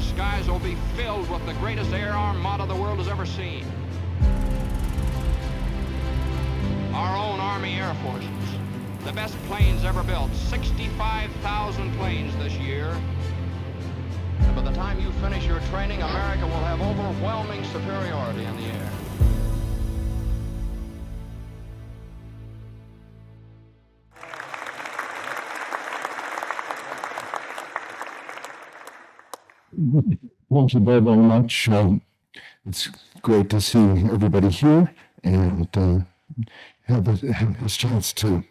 skies will be filled with the greatest air armada the world has ever seen. Our own Army Air Forces, the best planes ever built, 65,000 planes this year. And by the time you finish your training, America will have overwhelming superiority in the air. Thank you very, very much. It's great to see everybody here and have this chance to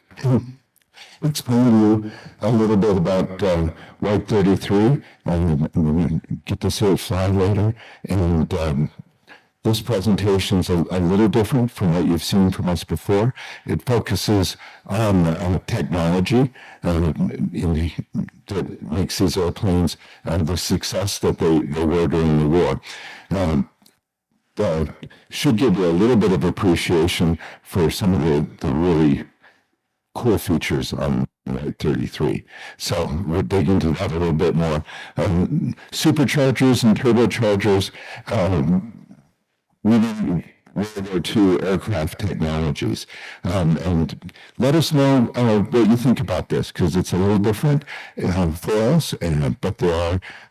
explain to you a little bit about White 33 and get to see it fly later. And this presentation is a little different from what you've seen from us before. It focuses on technology that makes these airplanes the success that they were during the war. Should give you a little bit of appreciation for some of the really cool features on 33. So we'll dig into that a little bit more. Superchargers and turbochargers, really World War II aircraft technologies. And let us know what you think about this, because it's a little different for us, but there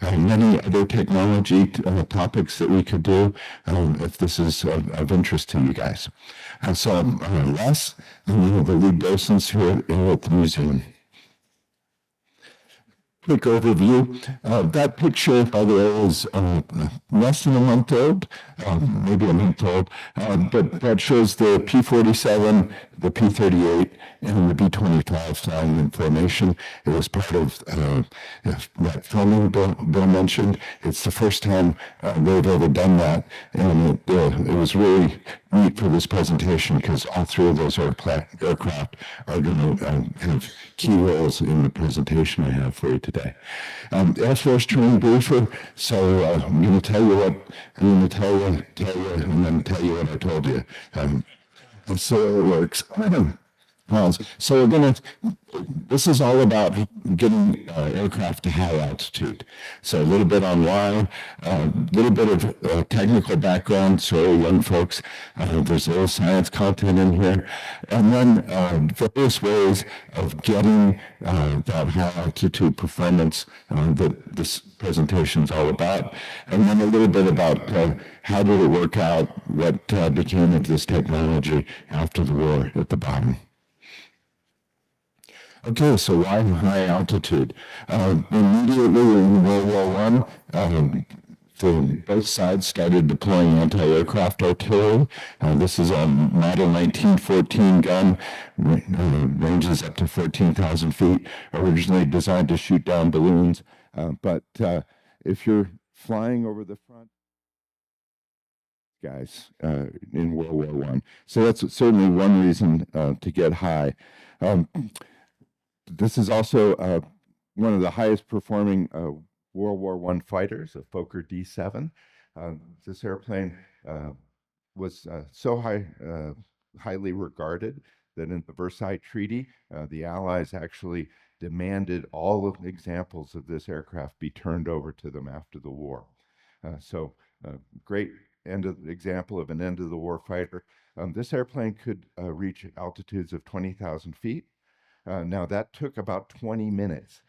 are many other technology topics that we could do if this is of interest to you guys. And so Les, I'm the lead docents here at the museum. Quick overview. That picture, by the way, is less than a month old, maybe a month old, but that shows the P-47, the P-38, and the B-25 flying in formation. It was part of that filming Bill mentioned. It's the first time they've ever done that, and it was really neat for this presentation because all three of those aircraft are going to have key roles in the presentation I have for you today. Air Force training briefer. So I'm going to tell you what I'm going to tell you, and then tell you what I told you. And so it works. So we're going to, this is all about getting aircraft to high altitude. So a little bit on why, a little bit of technical background, so young folks, there's a little science content in here, and then various ways of getting that high altitude performance that this presentation is all about, and then a little bit about how did it work out, what became of this technology after the war at the bottom. Okay, so why high altitude? Immediately in World War I, both sides started deploying anti-aircraft artillery. This is a model 1914 gun, ranges up to 14,000 feet, originally designed to shoot down balloons. But if you're flying over the front, guys, in World War I. So that's certainly one reason to get high. This is also one of the highest performing World War I fighters, a Fokker D-7. This airplane was so highly regarded that in the Versailles Treaty, the Allies actually demanded all of the examples of this aircraft be turned over to them after the war. So great example of an end of the war fighter. This airplane could reach altitudes of 20,000 feet. Now that took about 20 minutes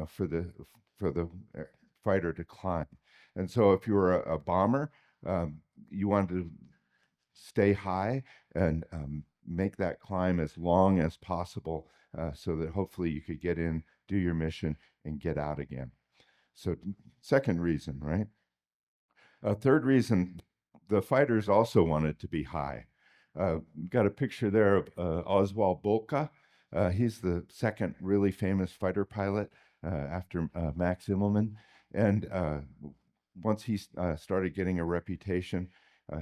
for the fighter to climb. And so if you were a bomber, you wanted to stay high and make that climb as long as possible so that hopefully you could get in, do your mission, and get out again. So second reason, right? Third reason, the fighters also wanted to be high. Got a picture there of Oswald Bulka. He's the second really famous fighter pilot after Max Immelmann. And once he started getting a reputation,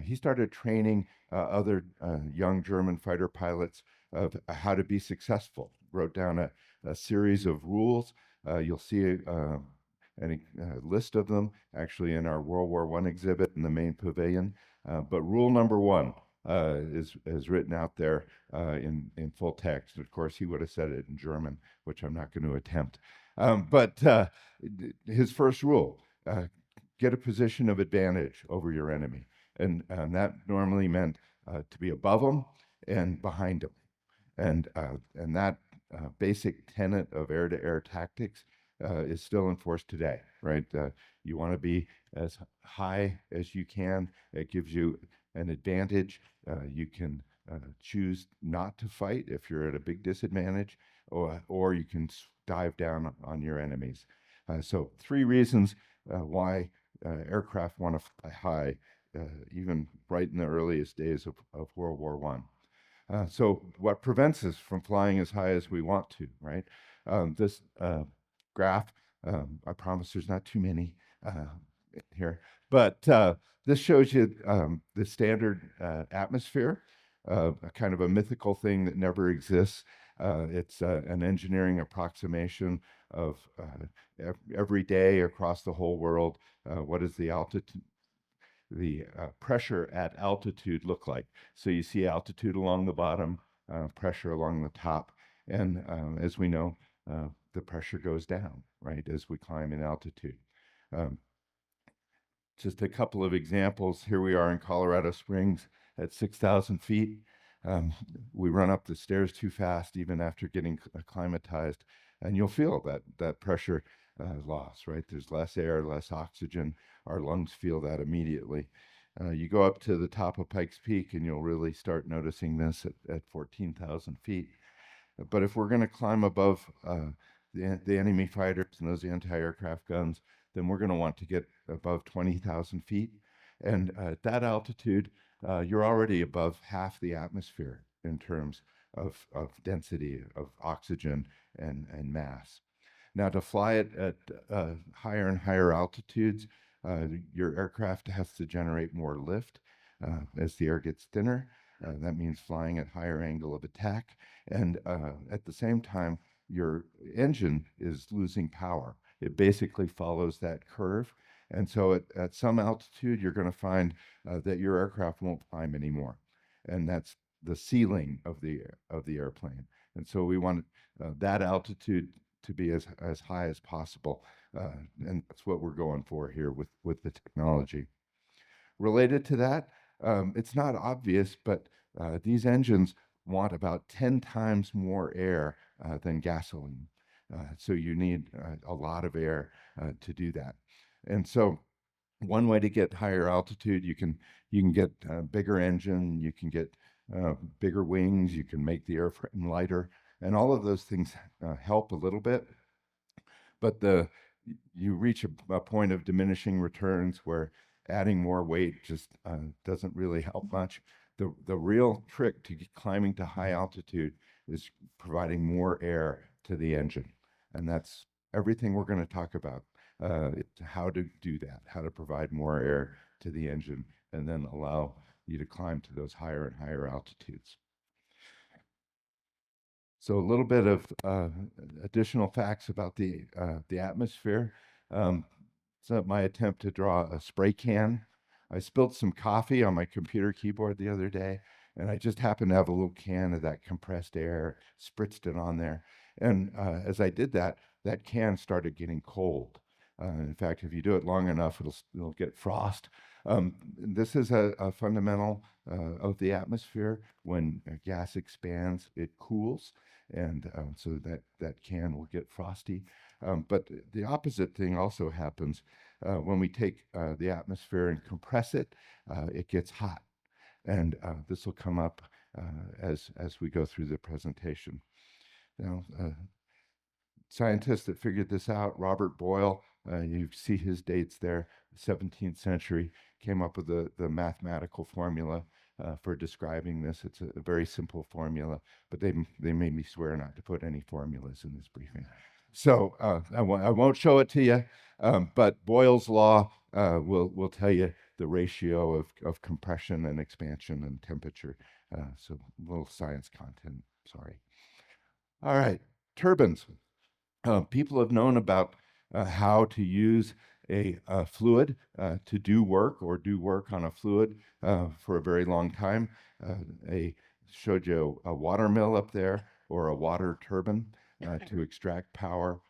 he started training other young German fighter pilots of how to be successful. Wrote down a series of rules. You'll see a list of them actually in our World War I exhibit in the main pavilion. But rule number one is written out there in full text. Of course, he would have said it in German, which I'm not going to attempt. But his first rule, get a position of advantage over your enemy. And that normally meant to be above them and behind them. And that basic tenet of air-to-air tactics is still enforced today, right? You want to be as high as you can. It gives you an advantage. You can choose not to fight if you're at a big disadvantage, or you can dive down on your enemies. So 3 reasons why aircraft want to fly high, even right in the earliest days of World War I. So what prevents us from flying as high as we want to, right? This graph, I promise there's not too many here, but this shows you the standard atmosphere, a kind of a mythical thing that never exists. It's an engineering approximation of every day across the whole world. What is the altitude? The pressure at altitude look like. So you see altitude along the bottom, pressure along the top, and as we know, the pressure goes down, right, as we climb in altitude. Just a couple of examples. Here we are in Colorado Springs at 6,000 feet. We run up the stairs too fast, even after getting acclimatized, and you'll feel that pressure loss, right? There's less air, less oxygen. Our lungs feel that immediately. You go up to the top of Pikes Peak, and you'll really start noticing this at 14,000 feet. But if we're going to climb above the enemy fighters and those anti-aircraft guns, then we're going to want to get above 20,000 feet. And at that altitude, you're already above half the atmosphere in terms of density of oxygen and mass. Now, to fly it at higher and higher altitudes, your aircraft has to generate more lift as the air gets thinner. That means flying at higher angle of attack. And at the same time, your engine is losing power. It basically follows that curve. And so at some altitude, you're going to find that your aircraft won't climb anymore. And that's the ceiling of the airplane. And so we want that altitude to be as high as possible. And that's what we're going for here with the technology. Related to that, it's not obvious, but these engines want about 10 times more air than gasoline. So you need a lot of air to do that. And so one way to get higher altitude, you can get a bigger engine, you can get bigger wings, you can make the airframe lighter, and all of those things help a little bit. But you reach a point of diminishing returns where adding more weight just doesn't really help much. The real trick to climbing to high altitude is providing more air to the engine. And that's everything we're going to talk about. It's how to do that, how to provide more air to the engine and then allow you to climb to those higher and higher altitudes. So a little bit of additional facts about the atmosphere. So my attempt to draw a spray can. I spilled some coffee on my computer keyboard the other day, and I just happened to have a little can of that compressed air, spritzed it on there. And as I did that, that can started getting cold. In fact, if you do it long enough, it'll get frost. This is a fundamental of the atmosphere. When gas expands, it cools, and so that can will get frosty. But the opposite thing also happens when we take the atmosphere and compress it. It gets hot, and this will come up as we go through the presentation. Now, scientists that figured this out, Robert Boyle, you see his dates there, 17th century, came up with the mathematical formula for describing this. It's a very simple formula, but they made me swear not to put any formulas in this briefing. So I won't show it to you, but Boyle's law will tell you the ratio of compression and expansion and temperature. So a little science content, sorry. All right, turbines. People have known about how to use a fluid to do work or do work on a fluid for a very long time. I showed you a water mill up there or a water turbine to extract power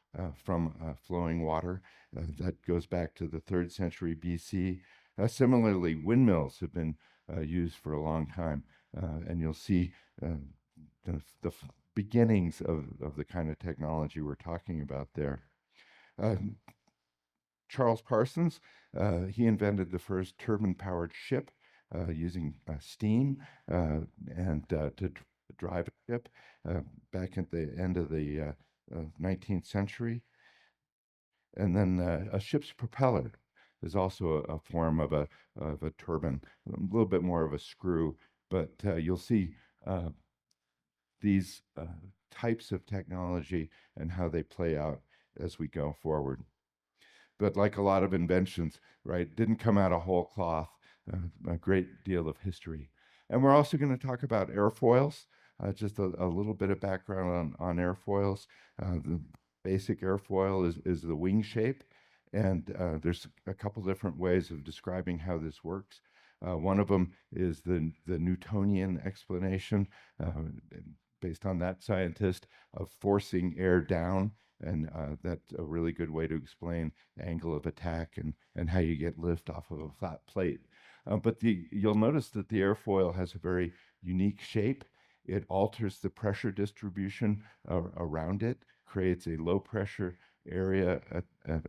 from flowing water. That goes back to the 3rd century BC. Similarly, windmills have been used for a long time, and you'll see the beginnings of the kind of technology we're talking about there. Charles Parsons, he invented the first turbine-powered ship using steam and to drive a ship back at the end of the 19th century. And then a ship's propeller is also a form of a turbine, a little bit more of a screw, but you'll see these types of technology and how they play out as we go forward. But like a lot of inventions, right, didn't come out of whole cloth, a great deal of history. And we're also going to talk about airfoils, just a little bit of background on airfoils. The basic airfoil is the wing shape, and there's a couple different ways of describing how this works. One of them is the Newtonian explanation, based on that scientist, of forcing air down, and that's a really good way to explain angle of attack and how you get lift off of a flat plate. But you'll notice that the airfoil has a very unique shape. It alters the pressure distribution around it, creates a low pressure area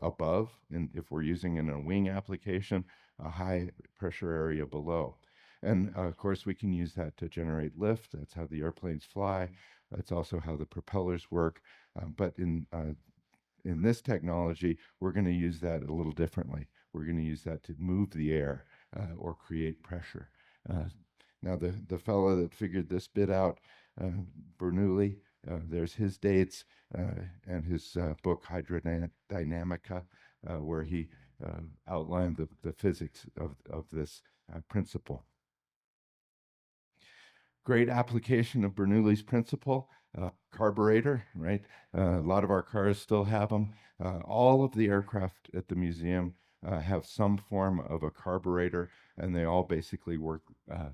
above, and if we're using in a wing application, a high pressure area below. And of course, we can use that to generate lift. That's how the airplanes fly. That's also how the propellers work. But in this technology, we're going to use that a little differently. We're going to use that to move the air or create pressure. Now, the fellow that figured this bit out, Bernoulli, there's his dates and his book Hydrodynamica, where he outlined the physics of this principle. Great application of Bernoulli's principle, carburetor, right? A lot of our cars still have them. All of the aircraft at the museum have some form of a carburetor, and they all basically work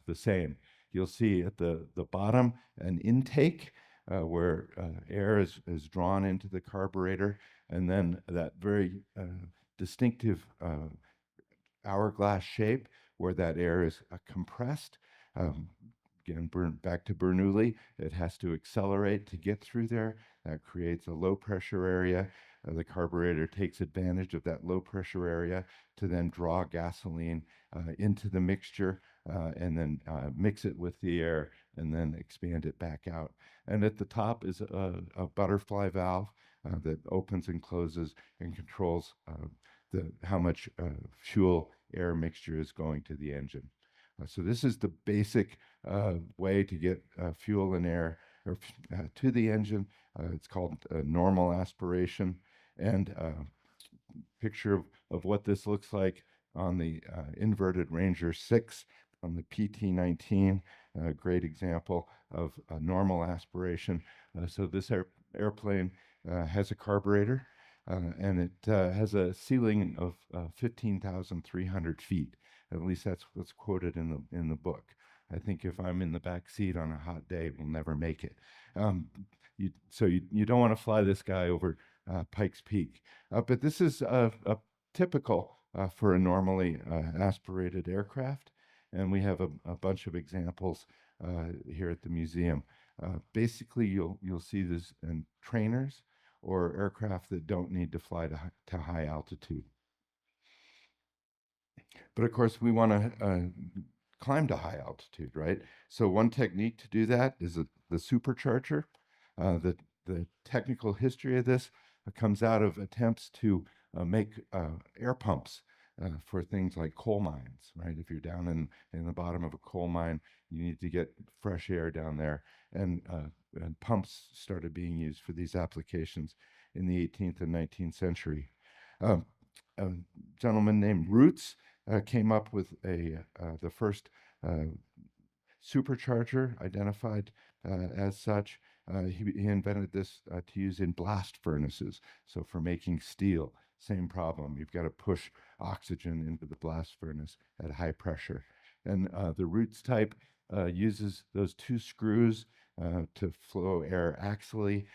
the same. You'll see at the bottom an intake where air is drawn into the carburetor, and then that very distinctive hourglass shape where that air is compressed. Again, back to Bernoulli, it has to accelerate to get through there. That creates a low pressure area. The carburetor takes advantage of that low pressure area to then draw gasoline into the mixture and then mix it with the air and then expand it back out. And at the top is a butterfly valve that opens and closes and controls how much fuel air mixture is going to the engine. So this is the basic way to get fuel and air to the engine. It's called normal aspiration. And picture of what this looks like on the inverted Ranger 6 on the PT-19, a great example of normal aspiration. So this airplane has a carburetor, and it has a ceiling of 15,300 feet. At least that's what's quoted in the book. I think if I'm in the back seat on a hot day, we'll never make it. So you don't want to fly this guy over Pikes Peak. But this is a typical for a normally aspirated aircraft. And we have a bunch of examples here at the museum. Basically, you'll see this in trainers or aircraft that don't need to fly to high altitude. But of course, we want to climb to high altitude, right? So one technique to do that is the supercharger. The technical history of this comes out of attempts to make air pumps for things like coal mines, right? If you're down in the bottom of a coal mine, you need to get fresh air down there. And pumps started being used for these applications in the 18th and 19th century. A gentleman named Roots came up with the first supercharger identified as such. He invented this to use in blast furnaces. So for making steel, same problem. You've got to push oxygen into the blast furnace at high pressure. And the Roots type uses those two screws to flow air axially.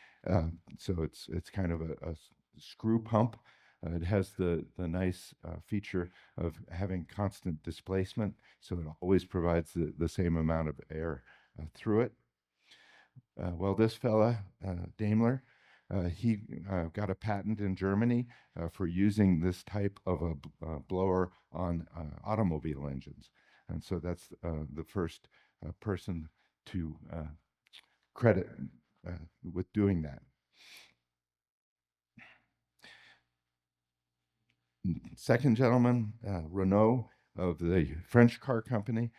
So it's kind of a screw pump. It has the nice feature of having constant displacement, so it always provides the same amount of air through it. Well, this fella, Daimler, he got a patent in Germany for using this type of a blower on automobile engines. And so that's the first person to credit with doing that. Second gentleman, Renault of the French car company,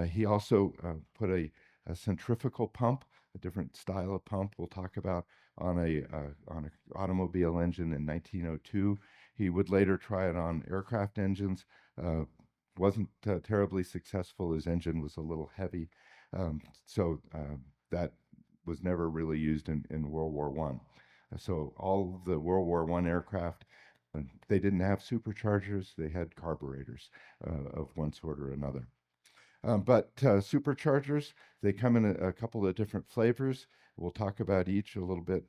he also put a centrifugal pump, a different style of pump we'll talk about, on an automobile engine in 1902. He would later try it on aircraft engines. Wasn't terribly successful. His engine was a little heavy, so that was never really used in World War I. So all of the World War I aircraft, they didn't have superchargers, they had carburetors of one sort or another. But superchargers, they come in a couple of different flavors. We'll talk about each a little bit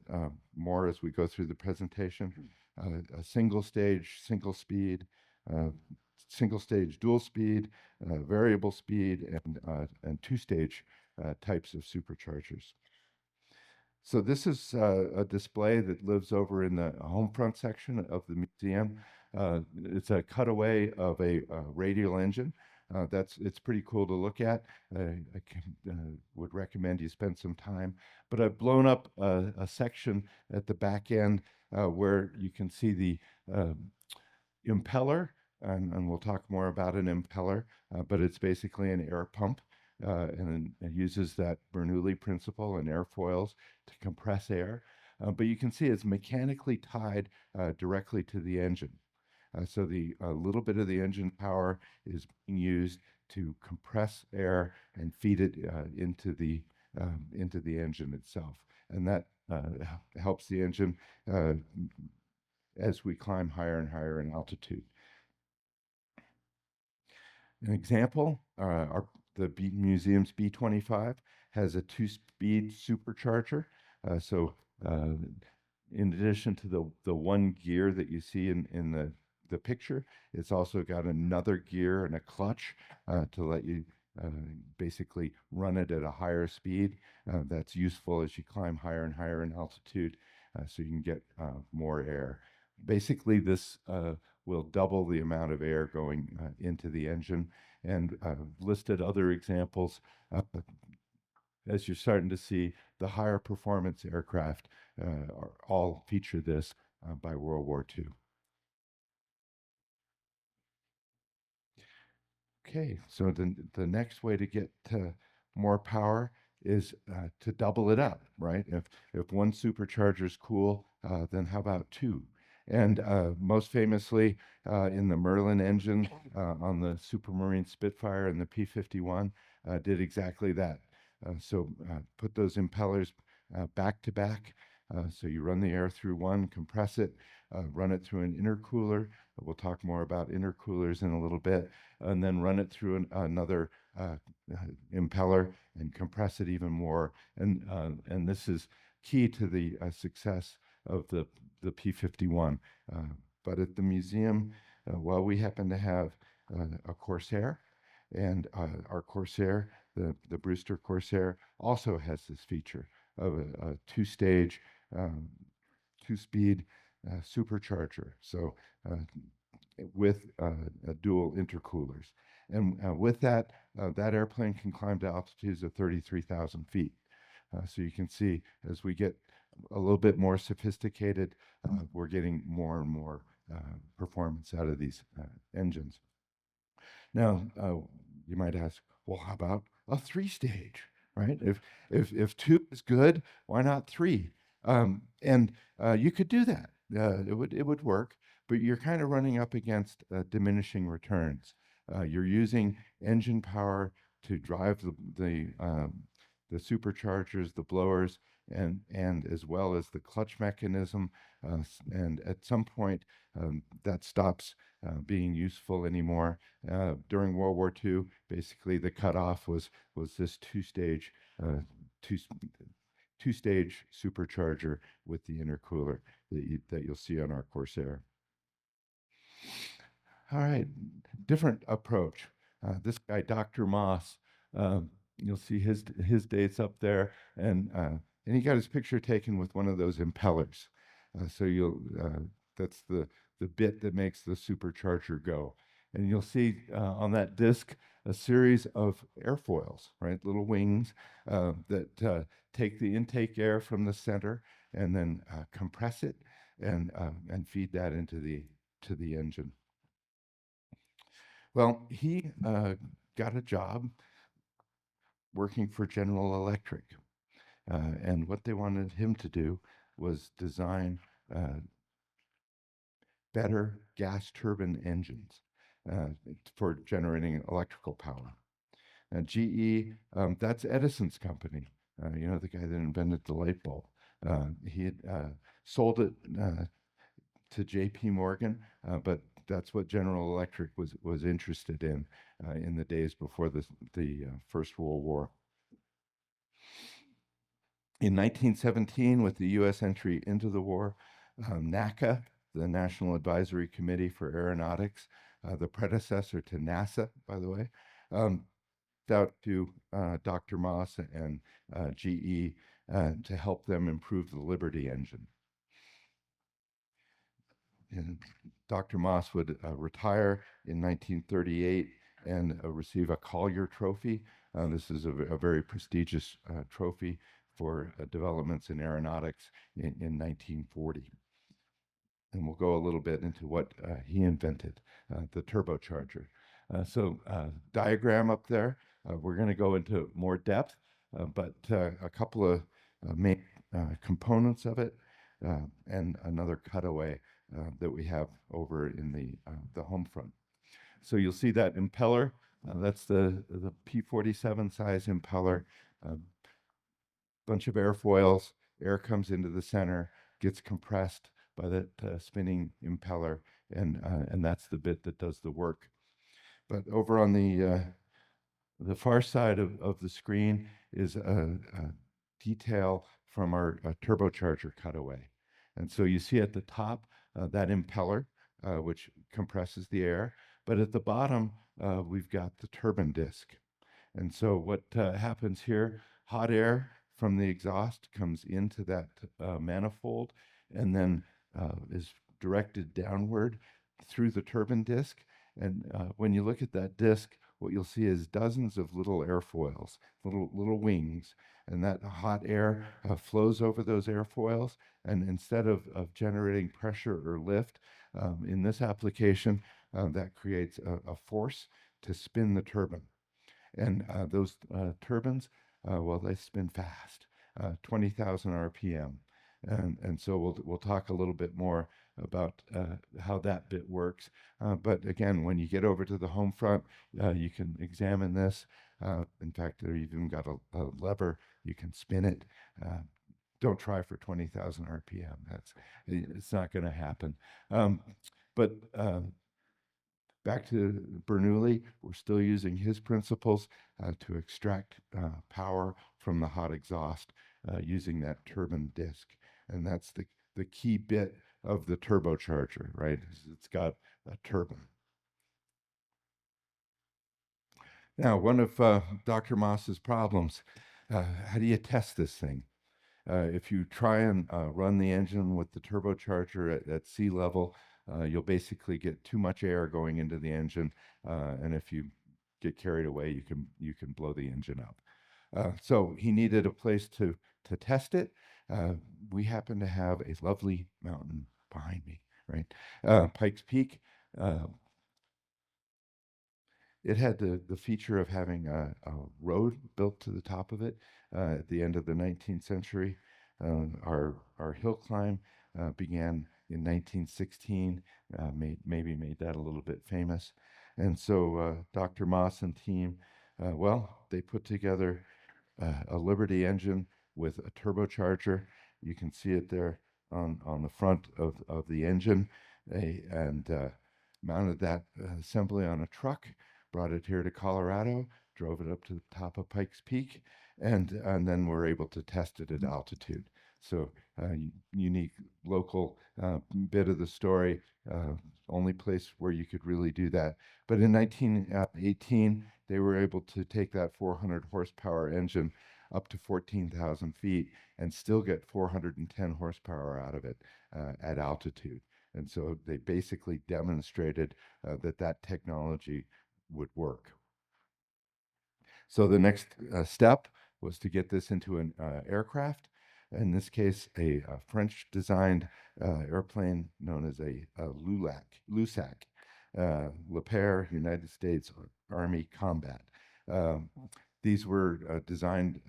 more as we go through the presentation. A single stage, single speed, single stage, dual speed, variable speed, and two-stage types of superchargers. So this is a display that lives over in the home front section of the museum. It's a cutaway of a radial engine. It's pretty cool to look at. Would recommend you spend some time. But I've blown up a section at the back end where you can see the impeller, and we'll talk more about an impeller, but it's basically an air pump. And it uses that Bernoulli principle and airfoils to compress air. But you can see it's mechanically tied directly to the engine. So the little bit of the engine power is being used to compress air and feed it into the engine itself. And that helps the engine as we climb higher and higher in altitude. An example, the museum's B-25 has a two-speed supercharger. So in addition to the one gear that you see in the picture, it's also got another gear and a clutch to let you basically run it at a higher speed. That's useful as you climb higher and higher in altitude, so you can get more air. Basically, this will double the amount of air going into the engine, and listed other examples. As you're starting to see, the higher performance aircraft all feature this by World War II. Okay, so the next way to get more power is to double it up, right? If one supercharger is cool, then how about two? And most famously, in the Merlin engine on the Supermarine Spitfire and the P-51, did exactly that. So put those impellers back to back. So you run the air through one, compress it, run it through an intercooler. We'll talk more about intercoolers in a little bit, and then run it through another impeller and compress it even more. And this is key to the success of the P-51. But at the museum, well, we happen to have a Corsair, and our Corsair, the Brewster Corsair, also has this feature of a two-stage, two-speed supercharger. So with dual intercoolers. And with that, that airplane can climb to altitudes of 33,000 feet. So you can see as we get a little bit more sophisticated, we're getting more and more performance out of these engines. Now, you might ask, well, how about a three-stage, right? If two is good, why not three? And you could do that. It would work, but you're kind of running up against diminishing returns. You're using engine power to drive the superchargers, the blowers, and as well as the clutch mechanism. And at some point, that stops being useful anymore. During World War II, basically the cutoff was this two-stage supercharger with the intercooler. that you'll see on our Corsair. All right, different approach. This guy, Dr. Moss, you'll see his dates up there, and he got his picture taken with one of those impellers. So that's the bit that makes the supercharger go. And you'll see on that disc a series of airfoils, right? Little wings that take the intake air from the center and then compress it and feed that into the engine. Well, he got a job working for General Electric, and what they wanted him to do was design better gas turbine engines for generating electrical power. GE, that's Edison's company. The guy that invented the light bulb. He had sold it to J.P. Morgan, but that's what General Electric was interested in the days before the First World War. In 1917, with the U.S. entry into the war, NACA, the National Advisory Committee for Aeronautics, the predecessor to NASA, by the way, out to Dr. Moss and GE to help them improve the Liberty engine. And Dr. Moss would retire in 1938 and receive a Collier Trophy. This is a very prestigious trophy for developments in aeronautics in 1940. And we'll go a little bit into what he invented, the turbocharger. Diagram up there. We're going to go into more depth, but a couple of main components of it and another cutaway that we have over in the home front. So you'll see that impeller. That's the P-47 size impeller. Bunch of airfoils. Air comes into the center, gets compressed by that spinning impeller, and that's the bit that does the work. But over on the far side of the screen is a detail from our turbocharger cutaway. And so you see at the top that impeller, which compresses the air, but at the bottom, we've got the turbine disc. And so what happens here, hot air from the exhaust comes into that manifold and then is directed downward through the turbine disc. And when you look at that disc, what you'll see is dozens of little airfoils, little wings, and that hot air flows over those airfoils. And instead of generating pressure or lift, in this application, that creates a force to spin the turbine. And those turbines, they spin fast, 20,000 RPM. And so we'll talk a little bit more about how that bit works. But again, when you get over to the home front, you can examine this. In fact, they even got a lever. You can spin it. Don't try for 20,000 RPM. It's not going to happen. But back to Bernoulli, we're still using his principles to extract power from the hot exhaust using that turbine disc. And that's the key bit of the turbocharger, right? It's got a turbine. Now, one of Dr. Moss's problems, how do you test this thing? If you try and run the engine with the turbocharger at sea level, you'll basically get too much air going into the engine, and if you get carried away, you can blow the engine up. So he needed a place to test it. We happen to have a lovely mountain behind me, right? Pikes Peak. It had the feature of having a road built to the top of it at the end of the 19th century. Our hill climb began in 1916, maybe made that a little bit famous. And so Dr. Moss and team, they put together a Liberty engine with a turbocharger. You can see it there on the front of the engine, and mounted that assembly on a truck, brought it here to Colorado, drove it up to the top of Pikes Peak, and then we're able to test it at altitude. So unique local bit of the story, only place where you could really do that. But in 1918, they were able to take that 400 horsepower engine up to 14,000 feet and still get 410 horsepower out of it at altitude. And so they basically demonstrated that that technology would work. So the next step was to get this into an aircraft. In this case, a French-designed airplane known as a LUSAC, Le Père, United States Army Combat. These were designed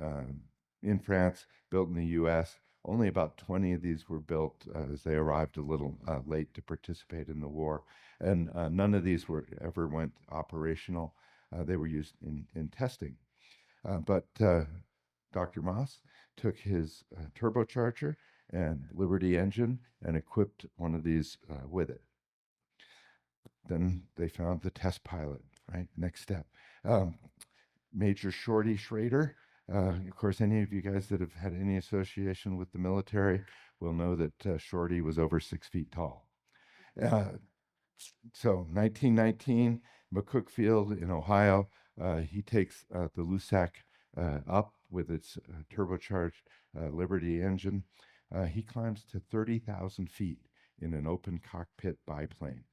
in France, built in the U.S. Only about 20 of these were built as they arrived a little late to participate in the war. And none of these ever went operational. They were used in testing. But Dr. Moss took his turbocharger and Liberty engine and equipped one of these with it. Then they found the test pilot, right? Next step. Major Shorty Schrader. Of course, any of you guys that have had any association with the military will know that Shorty was over 6 feet tall. So 1919, McCook Field in Ohio, he takes the LUSAC up with its turbocharged Liberty engine. He climbs to 30,000 feet in an open cockpit biplane.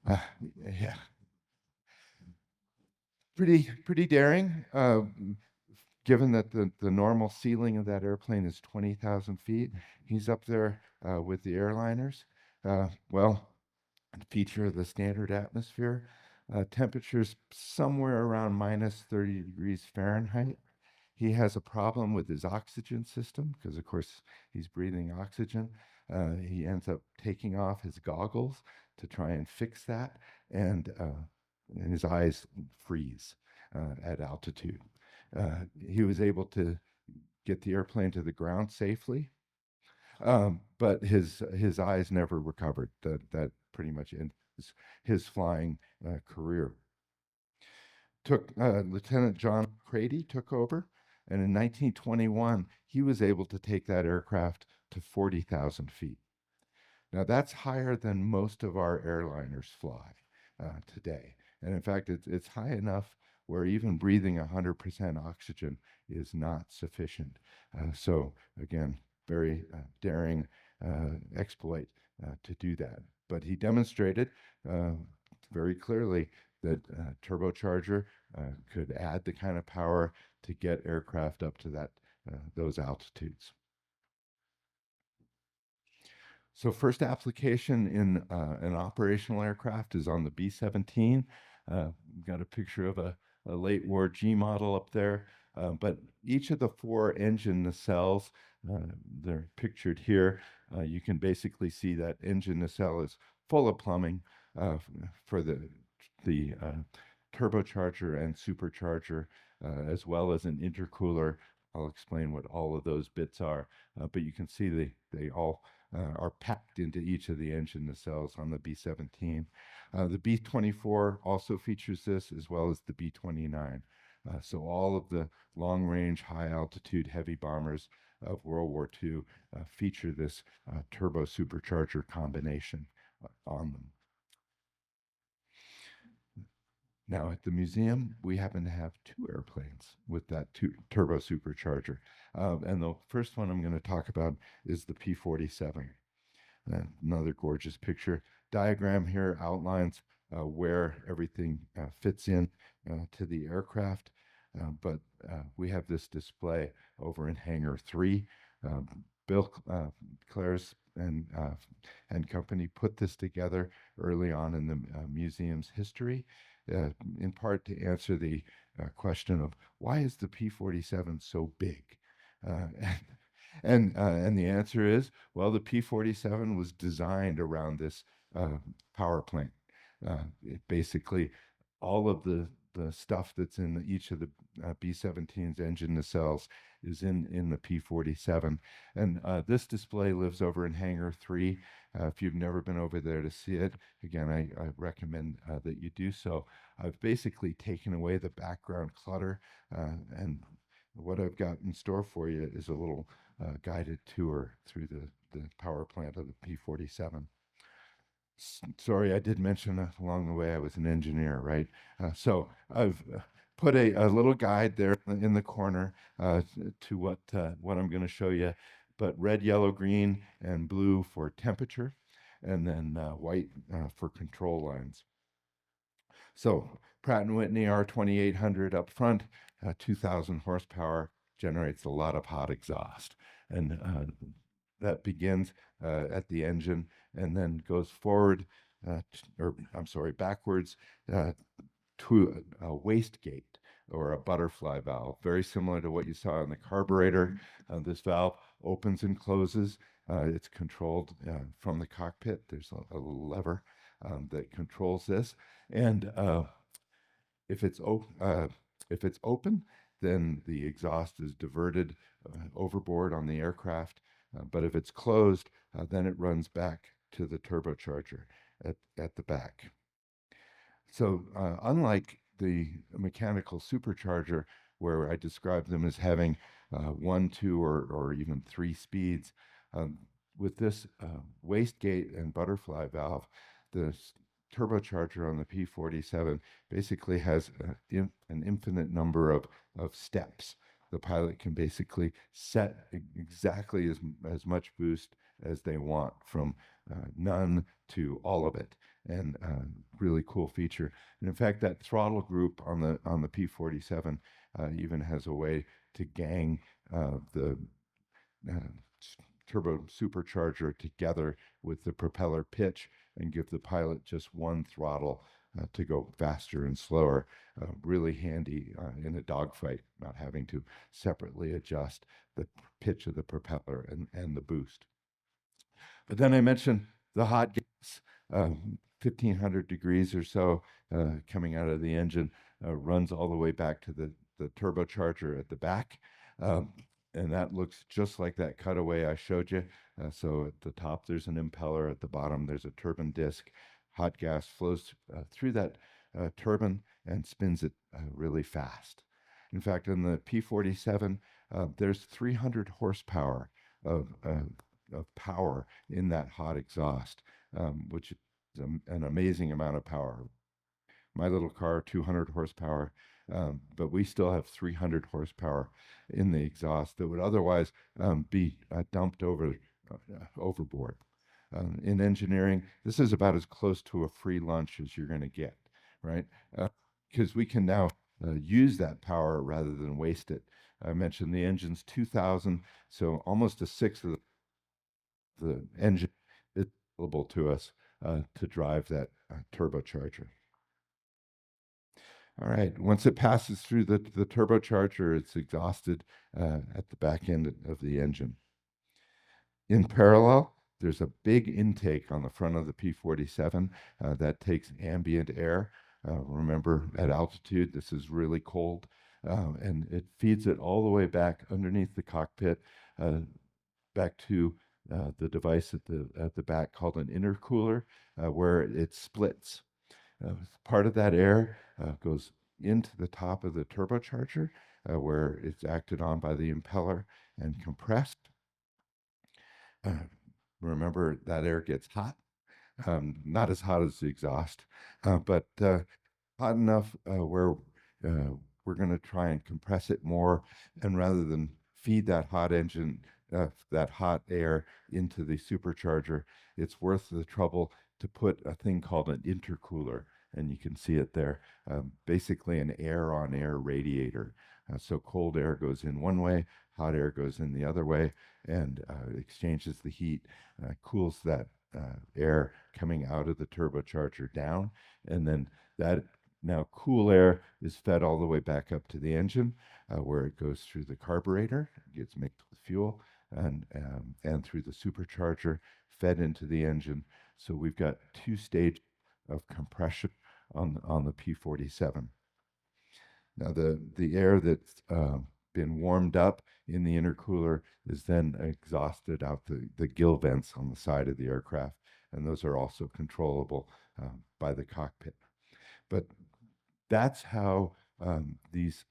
Yeah, pretty daring. Given that the normal ceiling of that airplane is 20,000 feet, he's up there with the airliners. Well, feature of the standard atmosphere, temperatures somewhere around minus 30 degrees Fahrenheit. He has a problem with his oxygen system because, of course, he's breathing oxygen. He ends up taking off his goggles to try and fix that, and his eyes freeze at altitude. He was able to get the airplane to the ground safely, but his eyes never recovered. That pretty much ended his flying career. Lieutenant John Crady took over, and in 1921 he was able to take that aircraft to 40,000 feet. Now that's higher than most of our airliners fly today, and in fact it's high enough where even breathing 100% oxygen is not sufficient. So again, very daring exploit to do that. But he demonstrated very clearly that turbocharger could add the kind of power to get aircraft up to those altitudes. So first application in an operational aircraft is on the B-17. We've got a picture of a late war G model up there. But each of the 4 engine nacelles, they're pictured here. You can basically see that engine nacelle is full of plumbing for the turbocharger and supercharger, as well as an intercooler. I'll explain what all of those bits are, but you can see they all are packed into each of the engine nacelles on the B-17. The B-24 also features this, as well as the B-29. So all of the long-range, high-altitude heavy bombers of World War II feature this turbo-supercharger combination on them. Now at the museum, we happen to have 2 airplanes with that turbo supercharger. And the first one I'm going to talk about is the P-47. Another gorgeous picture. Diagram here outlines where everything fits in to the aircraft. But we have this display over in Hangar 3. Bill Clares and company put this together early on in the museum's history. In part to answer the question of why is the P-47 so big? And the answer is, well, the P-47 was designed around this power plant. Basically, all of the stuff that's in each of the B-17's engine nacelles is in the P-47. And this display lives over in Hangar 3. If you've never been over there to see it, again, I recommend that you do so. I've basically taken away the background clutter and what I've got in store for you is a little guided tour through the power plant of the P-47. Sorry, I did mention along the way I was an engineer, right? So I've put a little guide there in the corner to what I'm going to show you, but red, yellow, green, and blue for temperature, and then white for control lines. So Pratt & Whitney R2800 up front, 2,000 horsepower, generates a lot of hot exhaust. And that begins at the engine and then goes forward, backwards to a wastegate or a butterfly valve, very similar to what you saw in the carburetor. This valve opens and closes. It's controlled from the cockpit. There's a little lever that controls this. And if it's open, then the exhaust is diverted overboard on the aircraft. But if it's closed, then it runs back to the turbocharger at the back. So unlike the mechanical supercharger, where I described them as having 1, 2, or even 3 speeds, with this wastegate and butterfly valve, the turbocharger on the P-47 basically has an infinite number of steps. The pilot can basically set exactly as much boost as they want, from none to all of it, and really cool feature. And in fact, that throttle group on the P-47 even has a way to gang the Turbosupercharger together with the propeller pitch and give the pilot just one throttle to go faster and slower. Really handy in a dogfight, not having to separately adjust the pitch of the propeller and the boost. But then I mentioned the hot gas, 1,500 degrees or so coming out of the engine, runs all the way back to the turbocharger at the back. And that looks just like that cutaway I showed you. So at the top, there's an impeller. At the bottom, there's a turbine disc. Hot gas flows through that turbine and spins it really fast. In fact, in the P-47, there's 300 horsepower of power in that hot exhaust, which is an amazing amount of power. My little car, 200 horsepower, but we still have 300 horsepower in the exhaust that would otherwise be dumped overboard. In engineering, this is about as close to a free lunch as you're going to get, right? Because we can now use that power rather than waste it. I mentioned the engine's 2,000, so almost a sixth of the engine is available to us to drive that turbocharger. All right, once it passes through the turbocharger, it's exhausted at the back end of the engine. In parallel, there's a big intake on the front of the P-47 that takes ambient air. Remember, at altitude, this is really cold, and it feeds it all the way back underneath the cockpit, back to the device at the back called an intercooler, where it splits. Part of that air goes into the top of the turbocharger, where it's acted on by the impeller and compressed. Remember, that air gets hot, not as hot as the exhaust, but hot enough where we're going to try and compress it more, and rather than feed that hot engine, that hot air into the supercharger, it's worth the trouble to put a thing called an intercooler, and you can see it there, basically an air-on-air radiator. So cold air goes in one way, hot air goes in the other way, and exchanges the heat, cools that air coming out of the turbocharger down, and then that now cool air is fed all the way back up to the engine, where it goes through the carburetor, gets mixed with fuel, and through the supercharger, fed into the engine. So we've got 2 stages of compression on the P-47. Now the air that's been warmed up in the intercooler is then exhausted out the gill vents on the side of the aircraft, and those are also controllable by the cockpit. But that's how these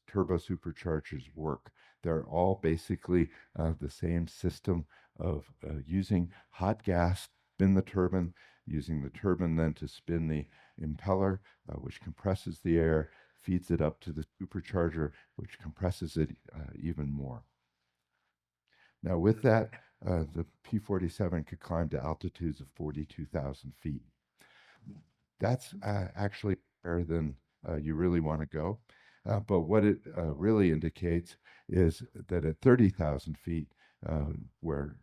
turbosuperchargers work. They're all basically the same system of using hot gas to spin the turbine, using the turbine then to spin the impeller, which compresses the air, feeds it up to the supercharger, which compresses it even more. Now, with that, the P-47 could climb to altitudes of 42,000 feet. That's actually higher than you really want to go. But what it really indicates is that at 30,000 feet, where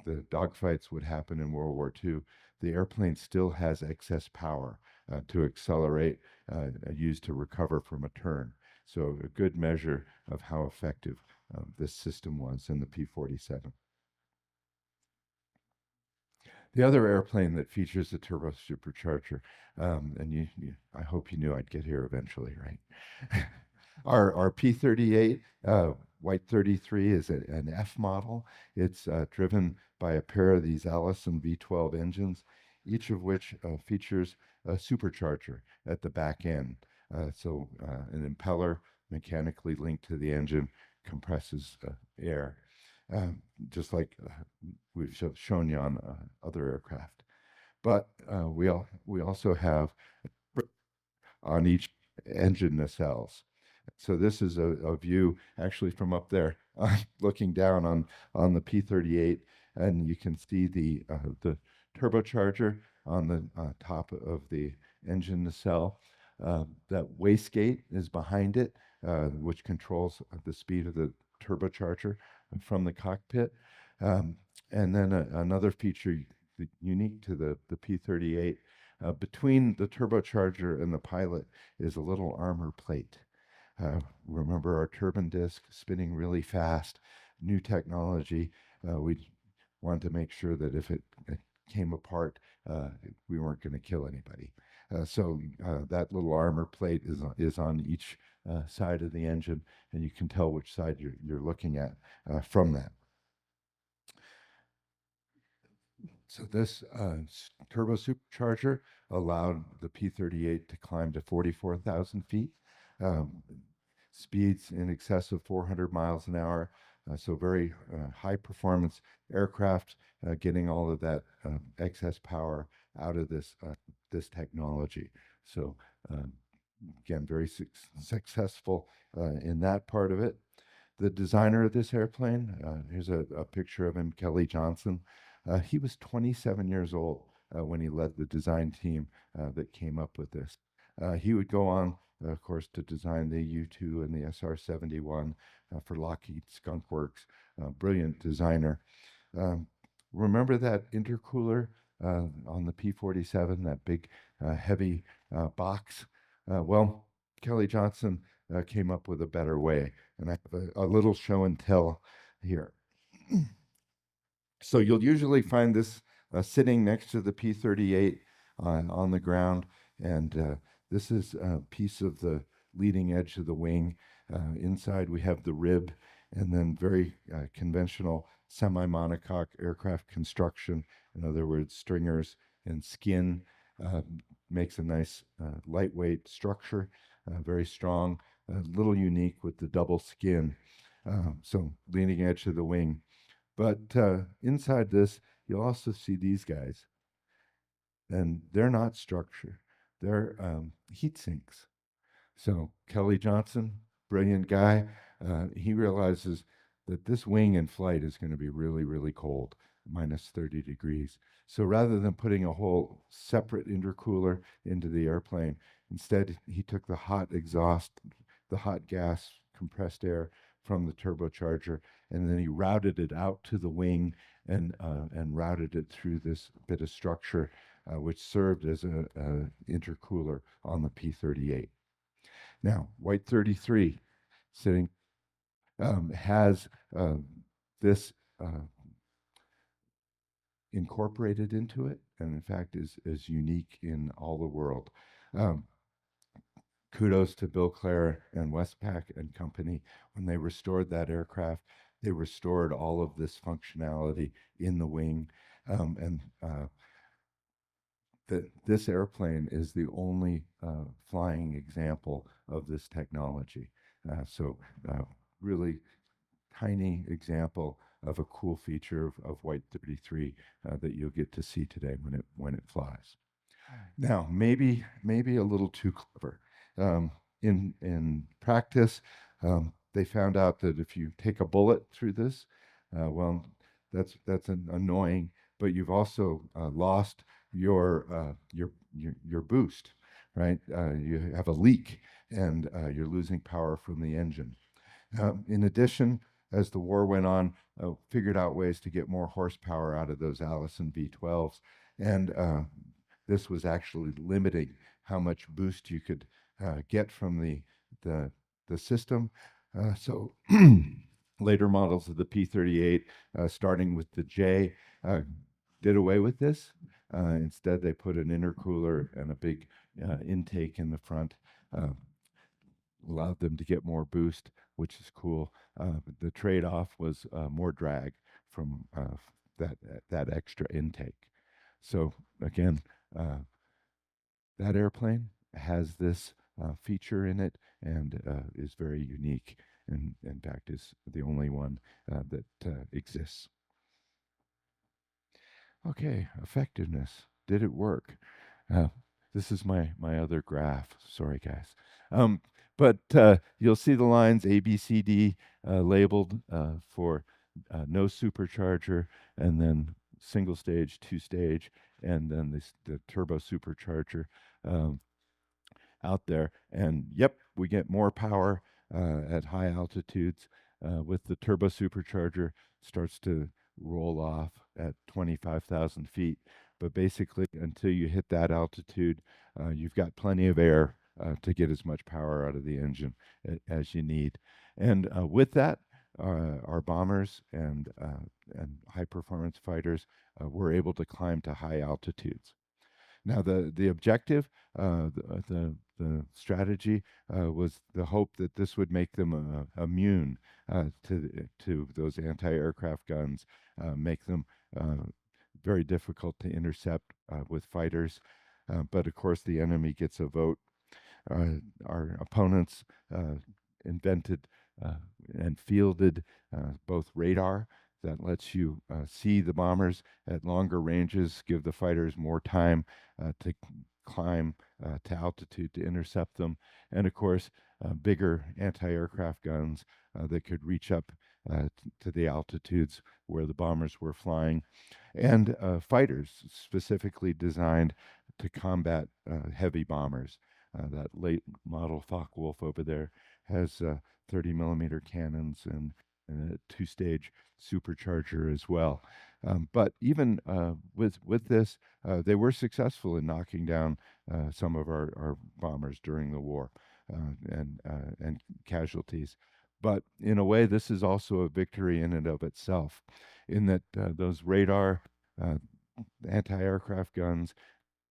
the dogfights would happen in World War II, the airplane still has excess power to accelerate, used to recover from a turn. So a good measure of how effective this system was in the P-47. The other airplane that features a turbosupercharger, and I hope you knew I'd get here eventually, right? Our P-38, White 33 is an F model. It's driven by a pair of these Allison V12 engines, each of which features a supercharger at the back end. So an impeller mechanically linked to the engine compresses air, just like we've shown you on other aircraft. But we also have on each engine nacelles. So this is a view actually from up there, looking down on the P-38, and you can see the turbocharger on the top of the engine nacelle. That wastegate is behind it, which controls the speed of the turbocharger from the cockpit. And then another feature unique to the P-38, between the turbocharger and the pilot is a little armor plate. Remember our turbine disc spinning really fast, new technology. We wanted to make sure that if it came apart, we weren't going to kill anybody. So that little armor plate is on each side of the engine, and you can tell which side you're looking at from that. So this turbosupercharger allowed the P-38 to climb to 44,000 feet, speeds in excess of 400 miles an hour. So very high performance aircraft, getting all of that excess power out of this technology. So again, very successful in that part of it. The designer of this airplane, here's a picture of him, Kelly Johnson. He was 27 years old when he led the design team that came up with this. He would go on, of course, to design the U-2 and the SR-71 for Lockheed Skunk Works. Brilliant designer. Remember that intercooler on the P-47, that big heavy box? Well, Kelly Johnson came up with a better way, and I have a little show and tell here. So you'll usually find this sitting next to the P-38 on the ground, and this is a piece of the leading edge of the wing. Inside we have the rib, and then very conventional semi-monocoque aircraft construction. In other words, stringers and skin makes a nice lightweight structure, very strong, a little unique with the double skin. So leading edge of the wing. But inside this, you'll also see these guys. And they're not structure. They're heat sinks. So Kelly Johnson, brilliant guy, he realizes that this wing in flight is going to be really, really cold, minus 30 degrees. So rather than putting a whole separate intercooler into the airplane, instead he took the hot exhaust, the hot gas, compressed air from the turbocharger, and then he routed it out to the wing and routed it through this bit of structure, which served as a intercooler on the P-38. Now, White 33 sitting has this incorporated into it, and in fact is unique in all the world. Kudos to Bill Clare and Westpac and company. When they restored that aircraft, they restored all of this functionality in the wing. And this airplane is the only flying example of this technology. So really tiny example of a cool feature of White 33 that you'll get to see today when it flies. Now, maybe a little too clever. In practice, they found out that if you take a bullet through this, well, that's annoying. But you've also lost your boost, right? You have a leak, and you're losing power from the engine. In addition, as the war went on, figured out ways to get more horsepower out of those Allison V12s, and this was actually limiting how much boost you could get from the system. So later models of the P-38, starting with the J, did away with this. Instead, they put an intercooler and a big intake in the front. Allowed them to get more boost, which is cool. The trade-off was more drag from that extra intake. So again, that airplane has this feature in it and is very unique, and in fact is the only one that exists. Okay, effectiveness. Did it work? This is my other graph. Sorry, guys. But you'll see the lines A, B, C, D labeled for no supercharger, and then single stage, two stage, and then the turbo supercharger out there. And yep, we get more power at high altitudes with the turbo supercharger. Starts to roll off at 25,000 feet. But basically, until you hit that altitude, you've got plenty of air to get as much power out of the engine as you need. And with that, our bombers and high performance fighters were able to climb to high altitudes. Now, the objective, the strategy was the hope that this would make them immune to those anti-aircraft guns, make them very difficult to intercept with fighters. But of course, the enemy gets a vote. Our opponents invented and fielded both radar that lets you see the bombers at longer ranges, give the fighters more time to climb to altitude to intercept them, and of course, bigger anti-aircraft guns that could reach up to the altitudes where the bombers were flying, and fighters specifically designed to combat heavy bombers. That late model Focke-Wulf over there has 30 millimeter cannons and a two-stage supercharger as well. But even with this, they were successful in knocking down some of our bombers during the war and casualties. But in a way, this is also a victory in and of itself, in that those radar anti-aircraft guns,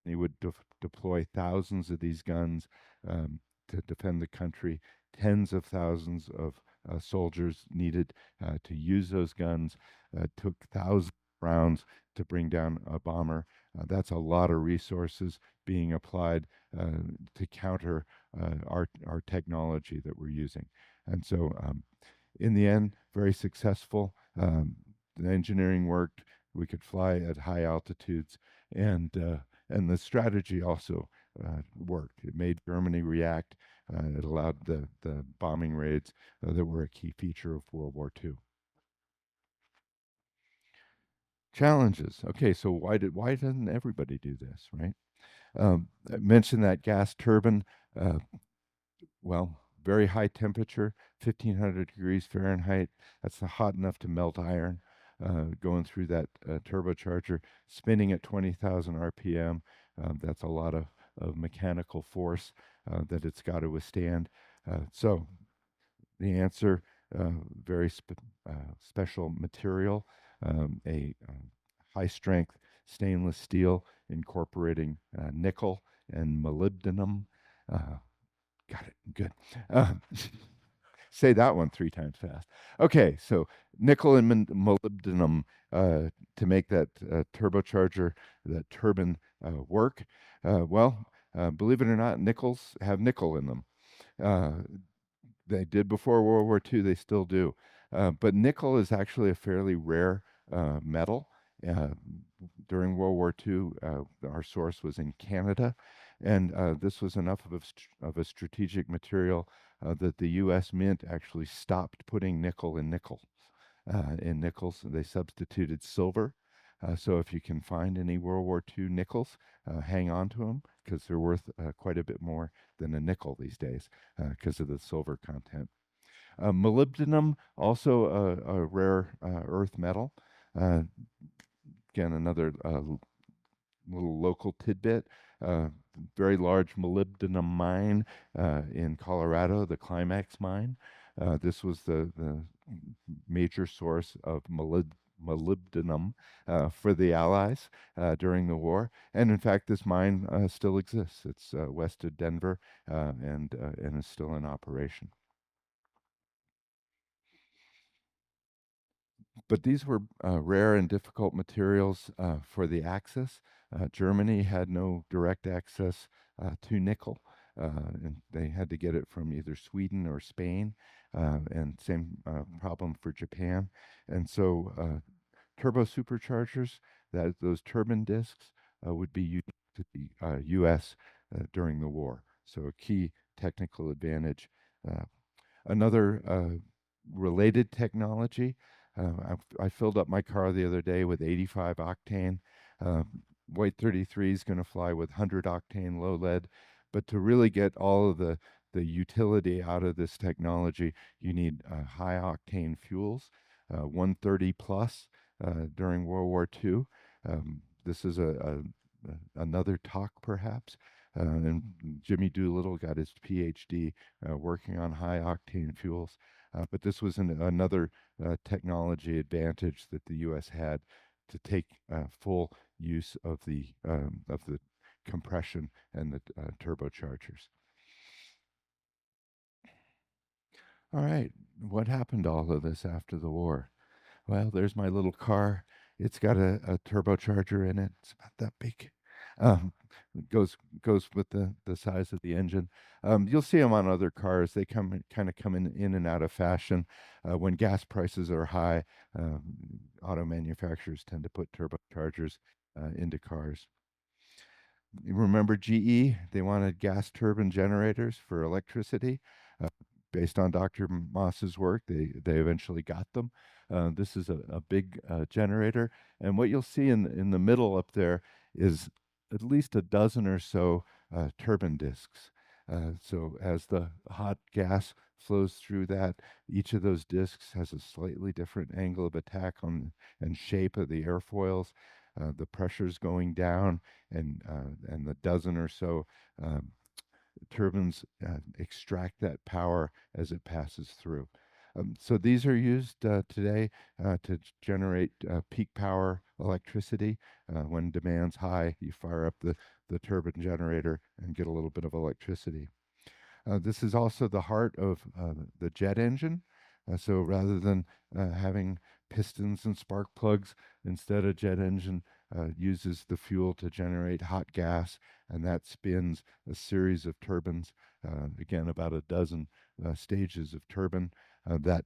they would deploy thousands of these guns to defend the country. Tens of thousands of soldiers needed to use those guns. Took thousands of rounds to bring down a bomber. That's a lot of resources being applied to counter our technology that we're using. And so in the end, very successful. The engineering worked. We could fly at high altitudes, and the strategy also worked. It made Germany react. It allowed the bombing raids that were a key feature of World War II. Challenges. Okay, so why doesn't everybody do this, right? I mentioned that gas turbine. Well, very high temperature, 1,500 degrees Fahrenheit. That's hot enough to melt iron. Going through that turbocharger, spinning at 20,000 RPM. That's a lot of mechanical force that it's got to withstand. So the answer, very special material, a high strength stainless steel incorporating nickel and molybdenum. Got it, good. Say that one 3 times fast. Okay, so nickel and molybdenum to make that turbocharger, that turbine work. Believe it or not, nickels have nickel in them. Uh, they did before World War II, they still do. But nickel is actually a fairly rare metal. Uh, During World War II, our source was in Canada, and this was enough of a strategic material that the U.S. Mint actually stopped putting nickel in nickel. In nickels, they substituted silver. So if you can find any World War II nickels, hang on to them because they're worth quite a bit more than a nickel these days because of the silver content. Molybdenum, also a rare earth metal. Uh, Again, another little local tidbit. Very large molybdenum mine in Colorado, the Climax mine. This was the major source of molybdenum for the Allies during the war. And in fact, this mine still exists. It's west of Denver and is still in operation. But these were rare and difficult materials for the Axis. Germany had no direct access to nickel, and they had to get it from either Sweden or Spain, and same problem for Japan. And so turbosuperchargers, those turbine discs, would be used to the U.S. During the war. So a key technical advantage. Uh, Another related technology. I filled up my car the other day with 85 octane. White 33 is going to fly with 100 octane low lead. But to really get all of the utility out of this technology, you need high octane fuels, 130 plus during World War II. This is another talk, perhaps. And Jimmy Doolittle got his PhD working on high octane fuels. But this was another technology advantage that the U.S. had to take full use of the compression and the turbochargers. All right, what happened to all of this after the war? Well, there's my little car. It's got a turbocharger in it. It's about that big. It goes with the size of the engine. You'll see them on other cars. They come in and out of fashion. When gas prices are high, auto manufacturers tend to put turbochargers into cars. You remember GE? They wanted gas turbine generators for electricity. Based on Dr. Moss's work, they eventually got them. This is a big generator, and what you'll see in the middle up there is at least a dozen or so turbine discs. So as the hot gas flows through that, each of those discs has a slightly different angle of attack on and shape of the airfoils. The pressure's going down, and the dozen or so turbines extract that power as it passes through. So these are used today to generate peak power electricity. When demand's high, you fire up the turbine generator and get a little bit of electricity. This is also the heart of the jet engine. So rather than having pistons and spark plugs, instead a jet engine uses the fuel to generate hot gas, and that spins a series of turbines, again, about a dozen stages of turbine. That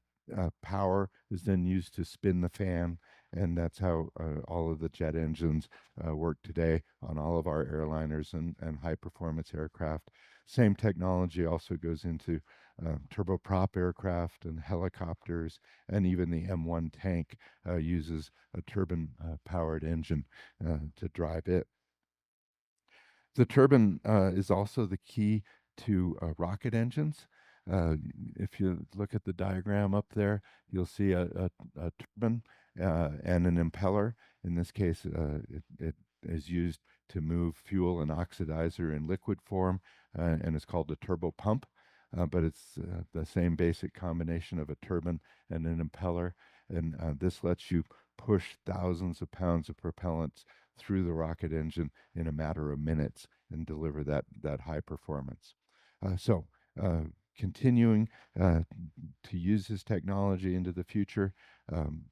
power is then used to spin the fan, and that's how all of the jet engines work today on all of our airliners and high-performance aircraft. Same technology also goes into turboprop aircraft and helicopters, and even the M1 tank uses a turbine-powered engine to drive it. The turbine is also the key to rocket engines. If you look at the diagram up there, you'll see a turbine and an impeller. In this case, it is used to move fuel and oxidizer in liquid form, and it's called a turbo pump. But it's the same basic combination of a turbine and an impeller, and this lets you push thousands of pounds of propellant through the rocket engine in a matter of minutes and deliver that high performance. continuing to use this technology into the future,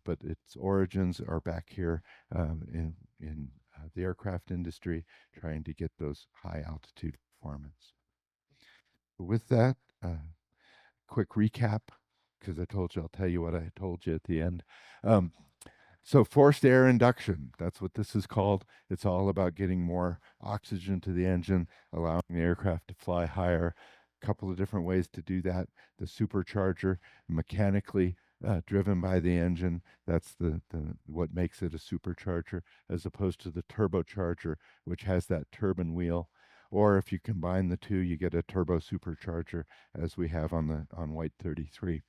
but its origins are back here in the aircraft industry, trying to get those high altitude performance. With that, quick recap, because I told you I'll tell you what I told you at the end. So forced air induction, that's what this is called. It's all about getting more oxygen to the engine, allowing the aircraft to fly higher. A couple of different ways to do that. The supercharger, mechanically driven by the engine, that's what makes it a supercharger, as opposed to the turbocharger, which has that turbine wheel. Or if you combine the two, you get a turbosupercharger, as we have on White 33.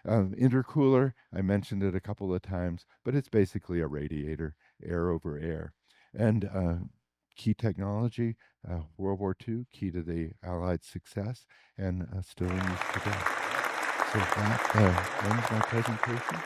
Intercooler, I mentioned it a couple of times, but it's basically a radiator, air over air. And key technology, World War II, key to the Allied success, and still in use today. So that ends my presentation.